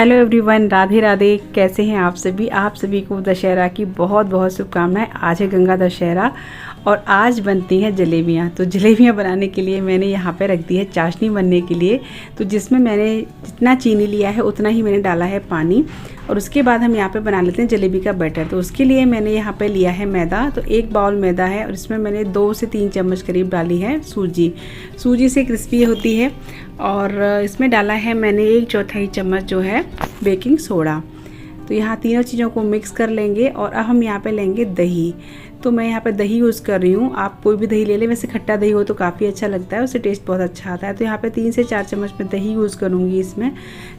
Hello everyone, Radhe Radhe. कैसे हैं आप सभी? आप सभी को दशहरा की बहुत बहुत शुभकामनाएं। आज है गंगा दशहरा और आज बनती हैं जलेबियाँ। तो जलेबियाँ बनाने के लिए मैंने यहाँ पे रख दी है चाशनी बनने के लिए। तो जिसमें मैंने जितना चीनी लिया है उतना ही मैंने डाला है पानी, और उसके बाद हम यहाँ पे बना लेते हैं जलेबी का बैटर। तो उसके लिए मैंने यहाँ पे लिया है मैदा। तो 1 बाउल मैदा है और इसमें मैंने 2 से 3 चम्मच करीब डाली है सूजी। सूजी से क्रिस्पी होती है। और इसमें डाला है मैंने 1/4 चम्मच जो है बेकिंग सोडा। तो यहाँ तीनों चीज़ों को मिक्स कर लेंगे। और अब हम यहाँ पे लेंगे दही। तो मैं यहाँ पे दही यूज़ कर रही हूँ, आप कोई भी दही ले लें। वैसे खट्टा दही हो तो काफ़ी अच्छा लगता है, उससे टेस्ट बहुत अच्छा आता है। तो यहाँ पे 3 से 4 चम्मच में दही यूज़ करूँगी। इसमें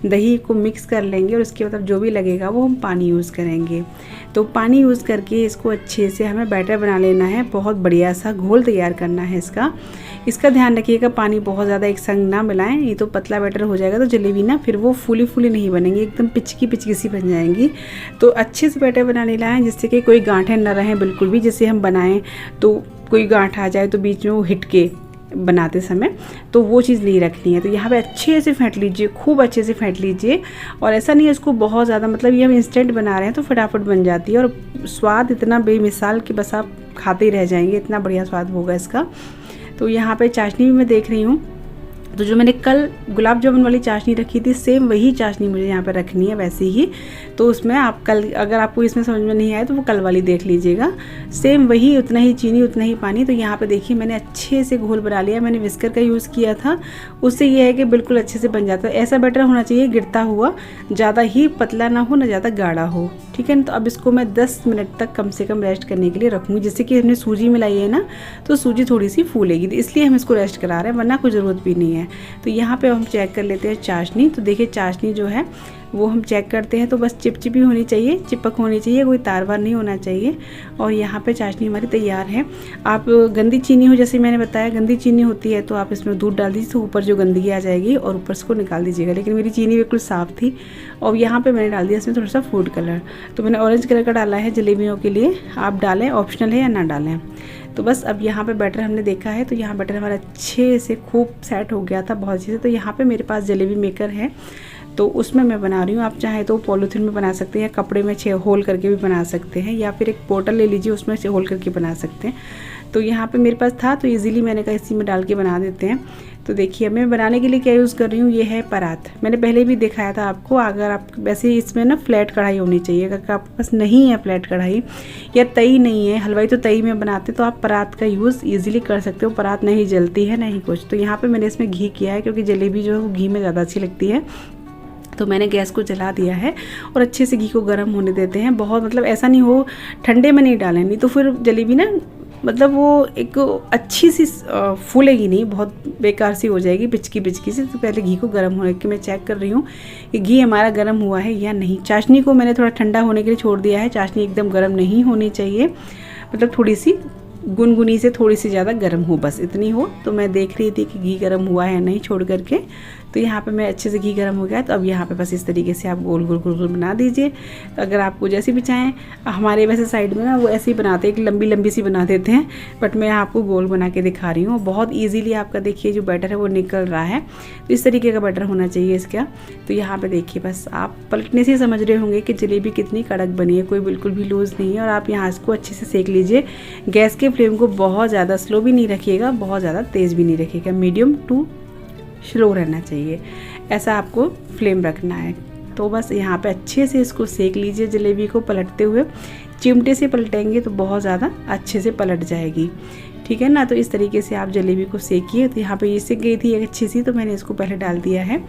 दही को मिक्स कर लेंगे और उसके बाद जो भी लगेगा वो हम पानी यूज़ करेंगे। तो पानी यूज़ करके इसको अच्छे से हमें बैटर बना लेना है। बहुत बढ़िया सा घोल तैयार करना है इसका ध्यान रखिएगा, पानी बहुत ज़्यादा एक संग ना मिलाएं, ये तो पतला बैटर हो जाएगा। तो जलेबी ना फिर वो फूली फूली नहीं बनेंगी, एकदम पिचकी सी बन जाएंगी। तो अच्छे से बैटर बना लेना है जिससे कि कोई गांठें न रहें बिल्कुल भी। जैसे हम बनाएं तो कोई गांठ आ जाए तो बीच में वो हिट के बनाते समय, तो वो चीज़ नहीं रखनी है। तो यहाँ पे अच्छे से फेंट लीजिए, खूब अच्छे से फेंट लीजिए। और ऐसा नहीं है इसको बहुत ज़्यादा, मतलब ये हम इंस्टेंट बना रहे हैं तो फटाफट बन जाती है। और स्वाद इतना बेमिसाल कि बस आप खाते ही रह जाएंगे, इतना बढ़िया स्वाद होगा इसका। तो यहाँ पे चाशनी भी मैं देख रही हूँ, तो जो मैंने कल गुलाब जामुन वाली चाशनी रखी थी सेम वही चाशनी मुझे यहाँ पर रखनी है वैसे ही। तो उसमें आप कल, अगर आपको इसमें समझ में नहीं आए तो वो कल वाली देख लीजिएगा। सेम वही, उतना ही चीनी उतना ही पानी। तो यहाँ पे देखिए मैंने अच्छे से घोल बना लिया। मैंने विस्कर का यूज़ किया था, उससे ये है कि बिल्कुल अच्छे से बन जाता है। ऐसा बैटर होना चाहिए गिरता हुआ, ज़्यादा ही पतला ना हो ना ज़्यादा गाढ़ा हो, ठीक है ना। तो अब इसको मैं 10 मिनट तक कम से कम रेस्ट करने के लिए रखूँगी। जिससे कि हमने सूजी मिलाई है ना, तो सूजी थोड़ी सी फूलेगी, तो इसलिए हम इसको रेस्ट करा रहे हैं, वरना कोई ज़रूरत भी नहीं है। तो यहाँ पे हम चेक कर लेते हैं चाशनी। तो देखिए चाशनी जो है वो हम चेक करते हैं, तो बस चिपचिपी होनी चाहिए, चिपक होनी चाहिए, कोई तार वार नहीं होना चाहिए। और यहाँ पे चाशनी हमारी तैयार है। आप गंदी चीनी हो, जैसे मैंने बताया गंदी चीनी होती है तो आप इसमें दूध डाल दीजिए, तो ऊपर जो गंदगी आ जाएगी और ऊपर से को निकाल दीजिएगा। लेकिन मेरी चीनी बिल्कुल साफ़ थी। और यहाँ पे मैंने डाल दिया इसमें थोड़ा सा फूड कलर। तो मैंने ऑरेंज कलर का डाला है जलेबियों के लिए, आप डालें, ऑप्शनल है या ना डालें। तो बस अब यहाँ पे बैटर हमने देखा है, तो यहाँ बैटर हमारा अच्छे से खूब सेट हो गया था बहुत अच्छे से। तो यहाँ पे मेरे पास जलेबी मेकर है, तो उसमें मैं बना रही हूँ। आप चाहे तो पॉलीथीन में बना सकते हैं, या कपड़े में होल करके भी बना सकते हैं, या फिर एक बोतल ले लीजिए उसमें से होल करके बना सकते हैं। तो यहाँ पे मेरे पास था तो इजीली मैंने कहा इसी में डाल के बना देते हैं। तो देखिए मैं बनाने के लिए क्या यूज़ कर रही हूँ, ये है परात। मैंने पहले भी दिखाया था आपको। अगर आप वैसे इसमें ना फ्लैट कढ़ाई होनी चाहिए। अगर आपके पास नहीं है फ्लैट कढ़ाई या तई नहीं है, हलवाई तो तई में बनाते, तो आप परात का यूज़ ईजिली कर सकते हो। परात नहीं जलती है नहीं कुछ। तो यहाँ पर मैंने इसमें घी किया है, क्योंकि जलेबी जो है वो घी में ज़्यादा अच्छी लगती है। तो मैंने गैस को जला दिया है और अच्छे से घी को गर्म होने देते हैं। बहुत, मतलब ऐसा नहीं हो ठंडे में नहीं डालें, नहीं तो फिर जलेबी ना, मतलब वो एक अच्छी सी फूलेगी नहीं, बहुत बेकार सी हो जाएगी, पिचकी सी। तो पहले घी को गर्म होने की मैं चेक कर रही हूँ कि घी हमारा गर्म हुआ है या नहीं। चाशनी को मैंने थोड़ा ठंडा होने के लिए छोड़ दिया है। चाशनी एकदम गर्म नहीं होनी चाहिए, मतलब थोड़ी सी गुनगुनी से थोड़ी सी ज़्यादा गर्म हो, बस इतनी हो। तो मैं देख रही थी कि घी गर्म हुआ है नहीं छोड़ करके। तो यहाँ पे मैं अच्छे से घी गर्म हो गया। तो अब यहाँ पे बस इस तरीके से आप गोल गोल गोल गोल बना दीजिए। तो अगर आपको जैसी भी चाहें, हमारे वैसे साइड में ना वो ऐसे ही बनाते हैं, एक लंबी लंबी सी बना देते हैं, बट मैं आपको गोल बना के दिखा रही हूँ। बहुत ईजीली आपका देखिए जो बैटर है वो निकल रहा है। तो इस तरीके का बैटर होना चाहिए इसका। तो यहाँ पर देखिए बस आप पलटने से समझ रहे होंगे कि जलेबी कितनी कड़क बनी है, कोई बिल्कुल भी लूज़ नहीं है। और आप यहाँ इसको अच्छे से सेक लीजिए। गैस के फ्लेम को बहुत ज़्यादा स्लो भी नहीं रखिएगा, बहुत ज़्यादा तेज़ भी नहीं रखिएगा, मीडियम टू स्लो रहना चाहिए, ऐसा आपको फ्लेम रखना है। तो बस यहाँ पे अच्छे से इसको सेक लीजिए। जलेबी को पलटते हुए, चिमटे से पलटेंगे तो बहुत ज़्यादा अच्छे से पलट जाएगी, ठीक है ना। तो इस तरीके से आप जलेबी को सेकिए। तो यहाँ पे ये सिक गई थी एक अच्छी सी, तो मैंने इसको पहले डाल दिया है।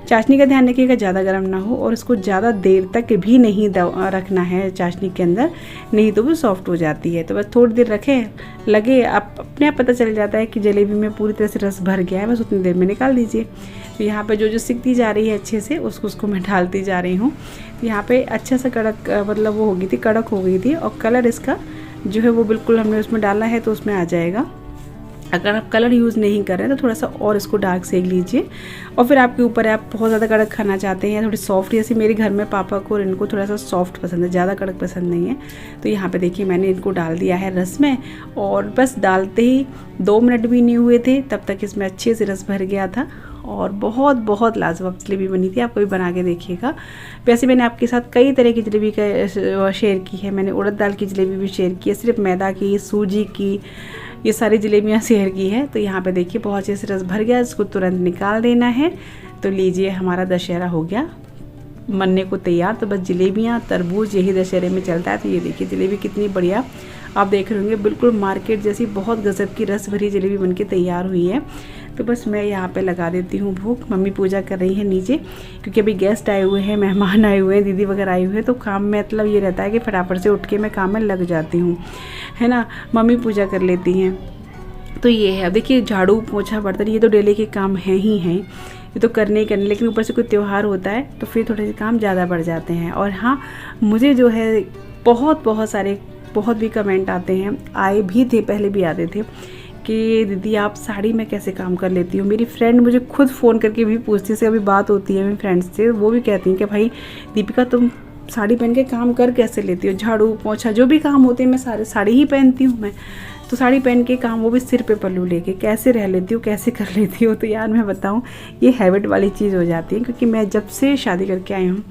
चाशनी का ध्यान रखिएगा ज़्यादा गर्म ना हो, और इसको ज़्यादा देर तक भी नहीं रखना है चाशनी के अंदर, नहीं तो वो सॉफ्ट हो जाती है। तो बस थोड़ी देर रखें, लगे आप अपने आप पता चल जाता है कि जलेबी में पूरी तरह से रस भर गया है, बस उतनी देर में निकाल दीजिए। तो यहाँ पे जो सिकती जा रही है अच्छे से, उसको मैं डालती जा रही हूँ। तो यहाँ पे अच्छा सा कड़क, मतलब वो हो गई थी, कड़क हो गई थी। और कलर इसका जो है वो बिल्कुल हमने उसमें डाला है तो उसमें आ जाएगा। अगर आप कलर यूज़ नहीं कर रहे हैं तो थोड़ा सा और इसको डार्क सेक लीजिए। और फिर आपके ऊपर है, आप बहुत ज़्यादा कड़क खाना चाहते हैं या थोड़ी सॉफ्ट, जैसे मेरे घर में पापा को और इनको थोड़ा सा सॉफ्ट पसंद है, ज़्यादा कड़क पसंद नहीं है। तो यहाँ पे देखिए मैंने इनको डाल दिया है रस में, और बस डालते ही 2 मिनट भी नहीं हुए थे तब तक इसमें अच्छे से रस भर गया था और बहुत बहुत लाजवाब जलेबी बनी थी। आप कभी बना के देखिएगा। वैसे मैंने आपके साथ कई तरह की जलेबी का शेयर की है। मैंने उड़द दाल की जलेबी भी शेयर की है, सिर्फ मैदा की, सूजी की, ये सारी जलेबियाँ शेयर की है। तो यहाँ पे देखिए बहुत अच्छे से रस भर गया, इसको तुरंत निकाल देना है। तो लीजिए, हमारा दशहरा हो गया बनने को तैयार। तो बस जलेबियाँ, तरबूज, यही दशहरे में चलता है। तो ये देखिए जलेबी कितनी बढ़िया आप देख रहे होंगे, बिल्कुल मार्केट जैसी बहुत गजब की रस भरी जलेबी बनके तैयार हुई है। तो बस मैं यहाँ पे लगा देती हूँ भूख। मम्मी पूजा कर रही है नीचे, क्योंकि अभी गेस्ट आए हुए हैं, मेहमान आए हुए हैं, दीदी वगैरह आए हुए हैं। तो काम में मतलब ये रहता है कि फटाफट से उठ के मैं काम में लग जाती हूँ, है ना। मम्मी पूजा कर लेती हैं। तो ये है, अब देखिए झाड़ू पोछा बर्तन ये तो डेली के काम हैं ही हैं, ये तो करने ही करने, लेकिन ऊपर से कोई त्यौहार होता है तो फिर थोड़े से काम ज़्यादा बढ़ जाते हैं। और हाँ, मुझे जो है बहुत सारे बहुत भी कमेंट आते हैं, आए भी थे, पहले भी आते थे कि दीदी आप साड़ी में कैसे काम कर लेती हो। मेरी फ्रेंड मुझे खुद फ़ोन करके भी पूछती है, अभी बात होती है मेरी फ्रेंड्स से, वो भी कहती हैं कि भाई दीपिका तुम साड़ी पहन के काम कर कैसे लेती हो, झाड़ू पोछा जो भी काम होते हैं मैं सारे साड़ी ही पहनती हूँ मैं, तो साड़ी पहन के काम, वो भी सिर पे पल्लू लेके कैसे रह लेती हूँ, कैसे कर लेती हूँ। तो यार मैं बताऊँ, ये हैबिट वाली चीज़ हो जाती है, क्योंकि मैं जब से शादी करके आई हूँ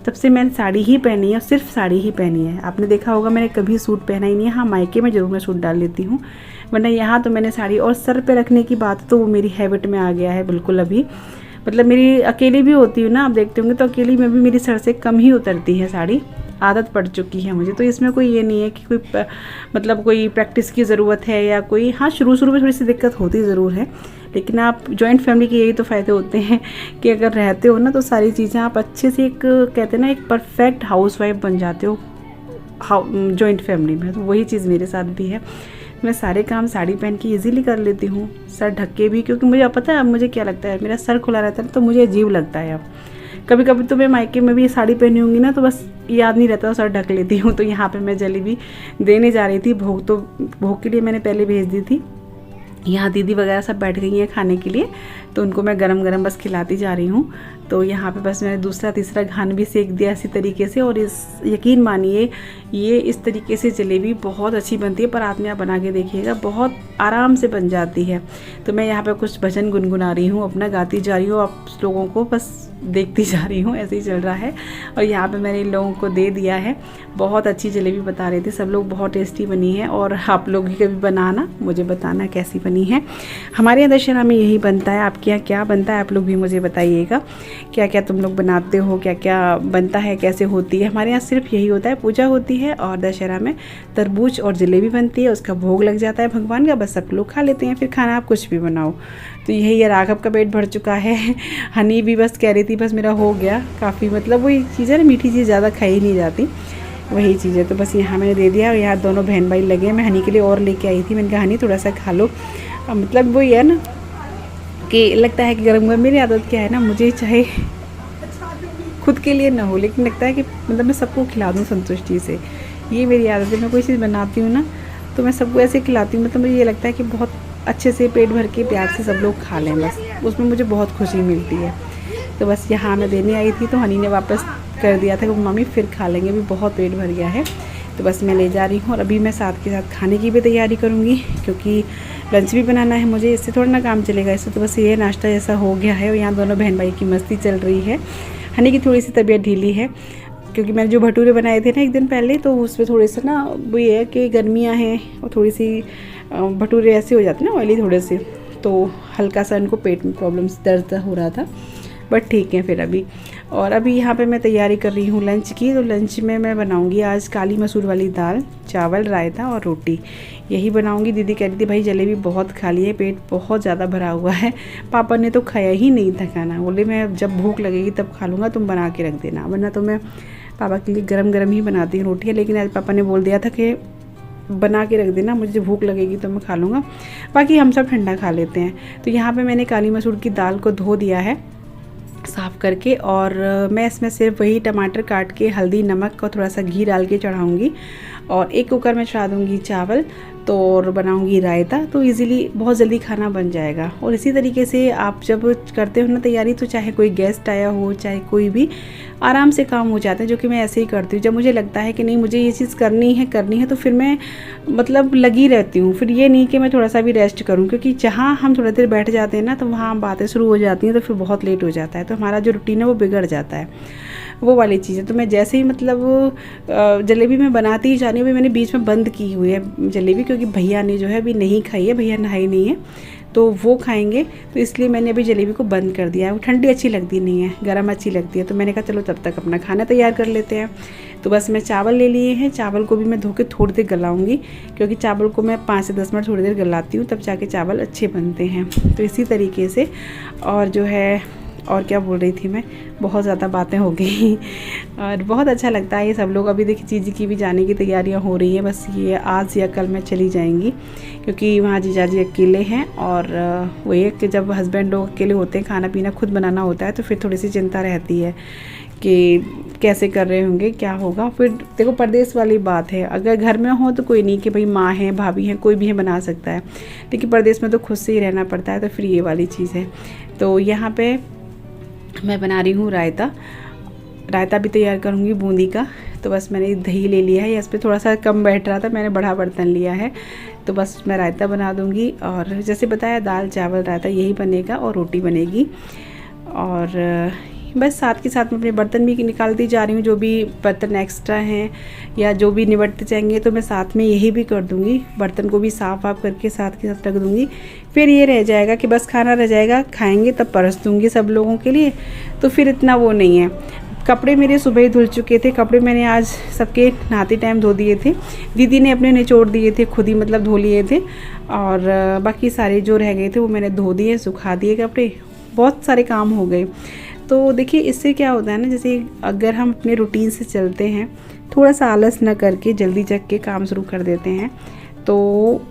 तब से मैंने साड़ी ही पहनी है, और सिर्फ साड़ी ही पहनी है। आपने देखा होगा मैंने कभी सूट पहना ही नहीं है। हाँ, मायके में ज़रूर मैं सूट डाल लेती हूँ, वरना यहाँ तो मैंने साड़ी। और सर पे रखने की बात तो वो मेरी हैबिट में आ गया है बिल्कुल। अभी मतलब मेरी अकेली भी होती हूँ ना, आप देखते होंगे, तो अकेली में भी मेरी सर से कम ही उतरती है साड़ी, आदत पड़ चुकी है मुझे। तो इसमें कोई ये नहीं है कि कोई मतलब कोई प्रैक्टिस की ज़रूरत है या कोई, हाँ शुरू में थोड़ी सी दिक्कत होती ज़रूर है, लेकिन आप जॉइंट फैमिली के यही तो फ़ायदे होते हैं कि अगर रहते हो ना तो सारी चीज़ें आप अच्छे से, एक कहते हैं ना, एक परफेक्ट हाउसवाइफ बन जाते हो जॉइंट फैमिली में। तो वही चीज़ मेरे साथ भी है। मैं सारे काम साड़ी पहन के इजीली कर लेती हूँ, सर ढक के भी, क्योंकि मुझे पता है अब मुझे क्या लगता है, मेरा सर खुला रहता है तो मुझे अजीब लगता है। अब कभी कभी तो मैं मायके में भी साड़ी पहनी होंगी ना, तो बस याद नहीं रहता, सर ढक लेती हूँ। तो यहाँ पे मैं जलेबी देने जा रही थी भोग, तो भोग के लिए मैंने पहले भेज दी थी। यहाँ दीदी वगैरह सब बैठ गई हैं खाने के लिए, तो उनको मैं गरम गरम बस खिलाती जा रही हूँ। तो यहाँ पे बस मैंने दूसरा तीसरा घान भी सेक दिया इसी तरीके से। और इस यकीन मानिए ये इस तरीके से जलेबी बहुत अच्छी बनती है, पर आप में आप बना के देखिएगा, बहुत आराम से बन जाती है। तो मैं यहाँ पे कुछ भजन गुनगुना रही हूँ, अपना गाती जा रही हूँ, आप लोगों को बस देखती जा रही हूँ, ऐसे ही चल रहा है। और यहाँ पे मैंने इन लोगों को दे दिया है। बहुत अच्छी जलेबी बता रहे थे सब लोग, बहुत टेस्टी बनी है। और आप लोग भी कभी बनाना, मुझे बताना कैसी बनी है। हमारे यहाँ दशहरा में यही बनता है, आपके यहाँ क्या बनता है आप लोग भी मुझे बताइएगा। क्या क्या तुम लोग बनाते हो, क्या क्या बनता है, कैसे होती है। हमारे यहाँ सिर्फ यही होता है, पूजा होती है और दशहरा में तरबूज और जलेबी बनती है, उसका भोग लग जाता है भगवान का, बस सब लोग खा लेते हैं। फिर खाना आप कुछ भी बनाओ। तो यही है, राघव का पेट भर चुका है। हनी भी बस कह रही थी बस मेरा हो गया काफ़ी, मतलब वही चीज़ है ना, मीठी चीज़ ज़्यादा खाई नहीं जाती, वही चीज़ है। तो बस यहाँ मैंने दे दिया। और यहाँ दोनों बहन भाई लगे हैं, मैं हनी के लिए और लेके आई थी, मैंने कहा हनी थोड़ा सा खा लो। मतलब वही है ना कि लगता है कि गर्म गर्म, मेरी आदत क्या है ना, मुझे चाहे खुद के लिए ना हो, लेकिन लगता है कि मतलब मैं सबको खिला दूँ संतुष्टि से, ये मेरी आदत है। मैं कोई चीज़ बनाती हूँ ना तो मैं सबको ऐसे खिलाती हूँ, मतलब मुझे ये लगता है कि बहुत अच्छे से पेट भर के प्यार से सब लोग खा लें, बस उसमें मुझे बहुत खुशी मिलती है। तो बस यहाँ मैं देने आई थी, तो हनी ने वापस कर दिया था कि मम्मी फिर खा लेंगे, अभी बहुत पेट भर गया है। तो बस मैं ले जा रही हूँ। और अभी मैं साथ के साथ खाने की भी तैयारी करूँगी, क्योंकि लंच भी बनाना है मुझे, इससे थोड़ा ना काम चलेगा। इससे तो बस ये नाश्ता जैसा हो गया है। और यहाँ दोनों बहन भाई की मस्ती चल रही है। हनी की थोड़ी सी तबीयत ढीली है, क्योंकि मैंने जो भटूरे बनाए थे ना एक दिन पहले, तो उसमें थोड़े से ना वो ये है कि गर्मियाँ हैं और थोड़ी सी भटूरे ऐसे हो जाते हैं ना ऑयली थोड़े से, तो हल्का सा इनको पेट में प्रॉब्लम्स, दर्द हो रहा था, बट ठीक है फिर अभी। और अभी यहाँ पे मैं तैयारी कर रही हूँ लंच की। तो लंच में मैं बनाऊँगी आज काली मसूर वाली दाल, चावल, रायता और रोटी, यही बनाऊँगी। दीदी कह रही थी भाई जलेबी बहुत खा ली है, पेट बहुत ज़्यादा भरा हुआ है। पापा ने तो खाया ही नहीं था खाना, बोले मैं जब भूख लगेगी तब खा लूँगा, तुम बना के रख देना, वरना तो मैं पापा के लिए गरम गरम ही बनाती हूँ रोटियाँ। लेकिन आज पापा ने बोल दिया था कि बना के रख देना, मुझे भूख लगेगी तो मैं खा लूँगा, बाकी हम सब ठंडा खा लेते हैं। तो यहाँ पे मैंने काली मसूर की दाल को धो दिया है साफ़ करके, और मैं इसमें सिर्फ वही टमाटर काट के हल्दी, नमक और थोड़ा सा घी डाल के चढ़ाऊँगी। और एक कुकर में चढ़ा दूँगी चावल तो और बनाऊंगी रायता, तो इजीली बहुत जल्दी खाना बन जाएगा। और इसी तरीके से आप जब करते हो ना तैयारी, तो चाहे कोई गेस्ट आया हो चाहे कोई भी, आराम से काम हो जाता है, जो कि मैं ऐसे ही करती हूँ। जब मुझे लगता है कि नहीं मुझे ये चीज़ करनी है तो फिर मैं मतलब लगी रहती हूँ। फिर ये नहीं कि मैं थोड़ा सा भी रेस्ट करूँ, क्योंकि जहाँ हम थोड़ा देर बैठ जाते हैं ना तो वहाँ बातें शुरू हो जाती हैं, तो फिर बहुत लेट हो जाता है, तो हमारा जो रूटीन है वो बिगड़ जाता है, वो वाली चीज़ है। तो मैं जैसे ही मतलब जलेबी मैं बनाती ही जा रही हूँ। अभी मैंने बीच में बंद की हुई है जलेबी, क्योंकि भैया ने जो है अभी नहीं खाई है, भैया नहाई नहीं है तो वो खाएंगे, तो इसलिए मैंने अभी जलेबी को बंद कर दिया है। वो ठंडी अच्छी लगती नहीं है, गर्म अच्छी लगती है, तो मैंने कहा चलो तब तक अपना खाना तैयार कर लेते हैं। तो बस मैं चावल ले लिए हैं, चावल को भी मैं धो के थोड़ी देर गलाऊंगी, क्योंकि चावल को मैं 5 से 10 मिनट थोड़ी देर गलाती हूँ, तब जाके चावल अच्छे बनते हैं। तो इसी तरीके से, और जो है और क्या बोल रही थी मैं, बहुत ज़्यादा बातें हो गई और बहुत अच्छा लगता है ये सब लोग। अभी देखिए जीजी की भी जाने की तैयारियां हो रही हैं, बस ये आज या कल मैं चली जाएंगी, क्योंकि वहाँ जीजा जी अकेले हैं। और वो ये कि जब हस्बैंड लोग अकेले होते हैं, खाना पीना खुद बनाना होता है, तो फिर थोड़ी सी चिंता रहती है कि कैसे कर रहे होंगे, क्या होगा। फिर देखो परदेश वाली बात है, अगर घर में हो तो कोई नहीं कि भाई माँ है भाभी है कोई भी है बना सकता है, लेकिन परदेश में तो खुद से ही रहना पड़ता है, तो फिर ये वाली चीज़ है। तो यहाँ पे मैं बना रही हूँ रायता भी तैयार करूँगी बूंदी का। तो बस मैंने दही ले लिया है, इस पर थोड़ा सा कम बैठ रहा था, मैंने बड़ा बर्तन लिया है, तो बस मैं रायता बना दूँगी। और जैसे बताया दाल चावल रायता यही बनेगा और रोटी बनेगी। और बस साथ के साथ मैं अपने बर्तन भी निकालती जा रही हूँ, जो भी बर्तन एक्स्ट्रा हैं या जो भी निबटते जाएंगे तो मैं साथ में यही भी कर दूँगी, बर्तन को भी साफ़ करके साथ के साथ रख दूँगी। फिर ये रह जाएगा कि बस खाना रह जाएगा, खाएंगे तब परस दूँगी सब लोगों के लिए, तो फिर इतना वो नहीं है। कपड़े मेरे सुबह ही धुल चुके थे, कपड़े मैंने आज सबके नहाते टाइम धो दिए थे, दीदी ने अपने निचोड़ दिए थे, खुद ही मतलब धो लिए थे। और बाकी सारे जो रह गए थे वो मैंने धो दिए, सुखा दिए कपड़े, बहुत सारे काम हो गए। तो देखिए इससे क्या होता है ना, जैसे अगर हम अपने रूटीन से चलते हैं, थोड़ा सा आलस न करके जल्दी जग के काम शुरू कर देते हैं, तो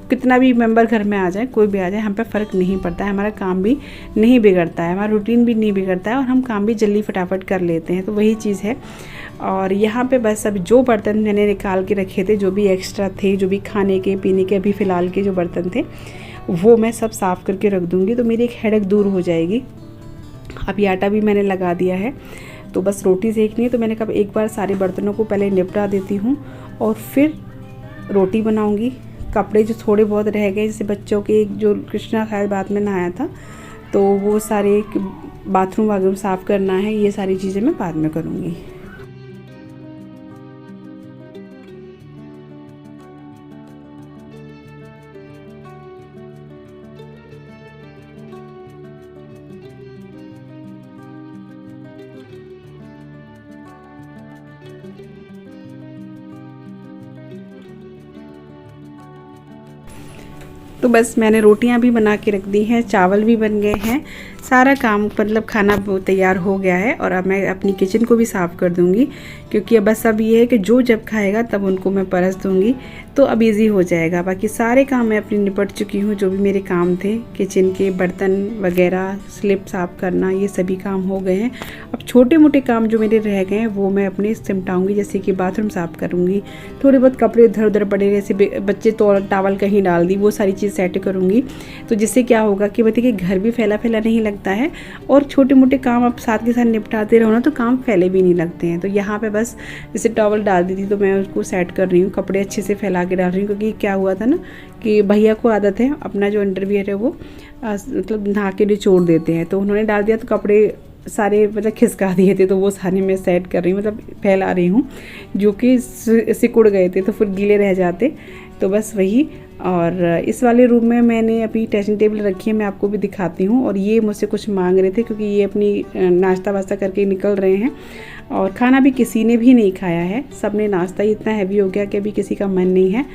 कितना भी मेंबर घर में आ जाए, कोई भी आ जाए, हम पे फ़र्क नहीं पड़ता है, हमारा काम भी नहीं बिगड़ता है, हमारा रूटीन भी नहीं बिगड़ता है, और हम काम भी जल्दी फटाफट कर लेते हैं। तो वही चीज़ है। और यहाँ पे बस अब जो बर्तन मैंने निकाल के रखे थे, जो भी एक्स्ट्रा थे, जो भी खाने के पीने के अभी फ़िलहाल के जो बर्तन थे, वो मैं सब साफ़ करके रख दूँगी, तो मेरी एक हेडेक दूर हो जाएगी। अभी आटा भी मैंने लगा दिया है, तो बस रोटी सेकनी है, तो मैंने कहा एक बार सारे बर्तनों को पहले निपटा देती हूँ और फिर रोटी बनाऊँगी। कपड़े जो थोड़े बहुत रह गए, जैसे बच्चों के जो कृष्णा शायद बाद में नहाया था, तो वो सारे बाथरूम वगैरह साफ़ करना है, ये सारी चीज़ें मैं बाद में करूँगी। तो बस मैंने रोटियां भी बना के रख दी हैं, चावल भी बन गए हैं, सारा काम मतलब खाना तैयार हो गया है। और अब मैं अपनी किचन को भी साफ़ कर दूंगी, क्योंकि बस अब ये है कि जो जब खाएगा तब उनको मैं परस दूंगी, तो अब इजी हो जाएगा। बाकी सारे काम मैं अपनी निपट चुकी हूँ, जो भी मेरे काम थे किचन के, बर्तन वगैरह, स्लिप साफ़ करना, ये सभी काम हो गए हैं। अब छोटे मोटे काम जो मेरे रह गए हैं वो मैं अपने सिमटाऊँगी, जैसे कि बाथरूम साफ़ करूँगी, थोड़े बहुत कपड़े इधर उधर पड़े, जैसे बच्चे तो टावल कहीं डाल दी, वो सारी चीज़ सेट करूँगी। तो जिससे क्या होगा कि बताइए घर भी फैला फैला नहीं लगता है, और छोटे मोटे काम आप साथ के साथ निपटाते रहो ना, तो काम फैले भी नहीं लगते हैं। तो यहाँ पे बस जैसे टॉवल डाल दी थी, तो मैं उसको सेट कर रही हूँ, कपड़े अच्छे से फैला के डाल रही हूँ, क्योंकि क्या हुआ था ना कि भैया को आदत है अपना जो अंडरवियर है वो मतलब नहा के निचोड़ देते हैं, तो उन्होंने डाल दिया, तो कपड़े सारे मतलब खिसका दिए थे, तो वो सारे मैं सेट कर रही हूँ, मतलब फैला रही हूँ, जो कि सिकुड़ गए थे तो फिर गीले रह जाते, तो बस वही। और इस वाले रूम में मैंने अभी ड्रेसिंग टेबल रखी है, मैं आपको भी दिखाती हूँ। और ये मुझसे कुछ मांग रहे थे, क्योंकि ये अपनी नाश्ता वास्ता करके निकल रहे हैं, और खाना भी किसी ने भी नहीं खाया है, सब ने नाश्ता ही इतना हैवी हो गया कि अभी किसी का मन नहीं है।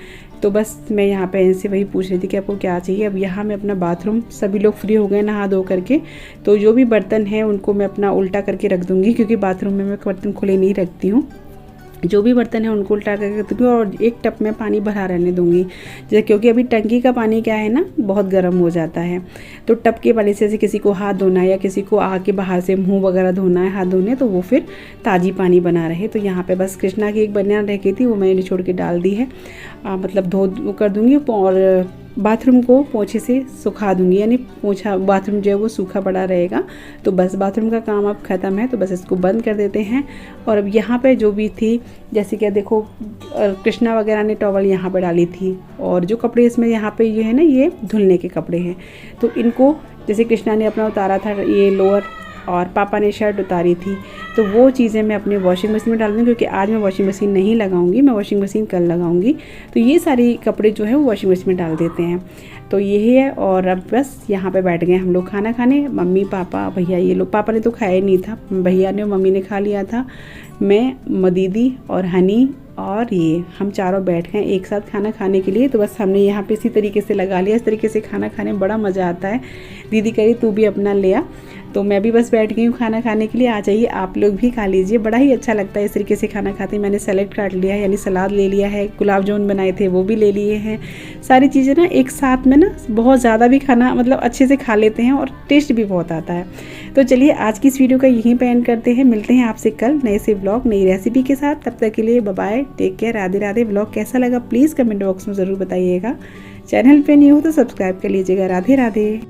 तो बस मैं यहाँ पे इनसे वही पूछ रही थी कि आपको क्या चाहिए। अब यहाँ मैं अपना बाथरूम, सभी लोग फ्री हो गए नहा धो करके, तो जो भी बर्तन हैं उनको मैं अपना उल्टा करके रख दूँगी, क्योंकि बाथरूम में मैं बर्तन खुले नहीं रखती हूँ। जो भी बर्तन है उनको उल्टा करके रख दूँगी और एक टप में पानी भरा रहने दूँगी। जैसे क्योंकि अभी टंकी का पानी क्या है ना, बहुत गर्म हो जाता है, तो टप के पानी से जैसे किसी को हाथ धोना है या किसी को आके बाहर से मुंह वगैरह धोना है, हाथ धोने, तो वो फिर ताज़ी पानी बना रहे। तो यहाँ पे बस कृष्णा की एक बनियान रह गई थी, वो मैंने निचोड़ के डाल दी है, मतलब धो कर दूँगी। और बाथरूम को पोछे से सुखा दूंगी, यानी पोछा बाथरूम जो है वो सूखा पड़ा रहेगा। तो बस बाथरूम का काम अब ख़त्म है, तो बस इसको बंद कर देते हैं। और अब यहाँ पे जो भी थी, जैसे कि देखो कृष्णा वगैरह ने टॉवल यहाँ पे डाली थी, और जो कपड़े इसमें यहाँ पे ये है ना, ये धुलने के कपड़े हैं। तो इनको जैसे कृष्णा ने अपना उतारा था ये लोअर, और पापा ने शर्ट उतारी थी, तो वो चीज़ें मैं अपने वॉशिंग मशीन में डाल दूँगी, क्योंकि आज मैं वॉशिंग मशीन नहीं लगाऊंगी, मैं वॉशिंग मशीन कल लगाऊंगी। तो ये सारी कपड़े जो है वो वॉशिंग मशीन में डाल देते हैं। तो यही है। और अब बस यहाँ पे बैठ गए हम लोग खाना खाने, मम्मी पापा भैया, ये लोग। पापा ने तो खाया ही नहीं था, भैया ने और मम्मी ने खा लिया था। मैं, दीदी और हनी और ये हम चारों बैठ गए एक साथ खाना खाने के लिए। तो बस हमने यहाँ पे इसी तरीके से लगा लिया। इस तरीके से खाना खाने में बड़ा मज़ा आता है। दीदी कह रही तू भी अपना ले आ, तो मैं भी बस बैठ गई हूँ खाना खाने के लिए। आ जाइए आप लोग भी खा लीजिए, बड़ा ही अच्छा लगता है इस तरीके से खाना खाते। मैंने सैलेड काट लिया है, यानी सलाद ले लिया है, गुलाब जामुन बनाए थे वो भी ले लिए हैं। सारी चीज़ें ना एक साथ में ना बहुत ज़्यादा भी खाना मतलब अच्छे से खा लेते हैं और टेस्ट भी बहुत आता है। तो चलिए आज की इस वीडियो का यहीं पे एंड करते हैं। मिलते हैं आपसे कल नए से ब्लॉग, नई रेसिपी के साथ। तब तक के लिए bye bye, take care, Radhe Radhe. Blog कैसा लगा प्लीज़ कमेंट बॉक्स में ज़रूर बताइएगा। चैनल पे न्यू हो तो सब्सक्राइब कर लीजिएगा। राधे राधे।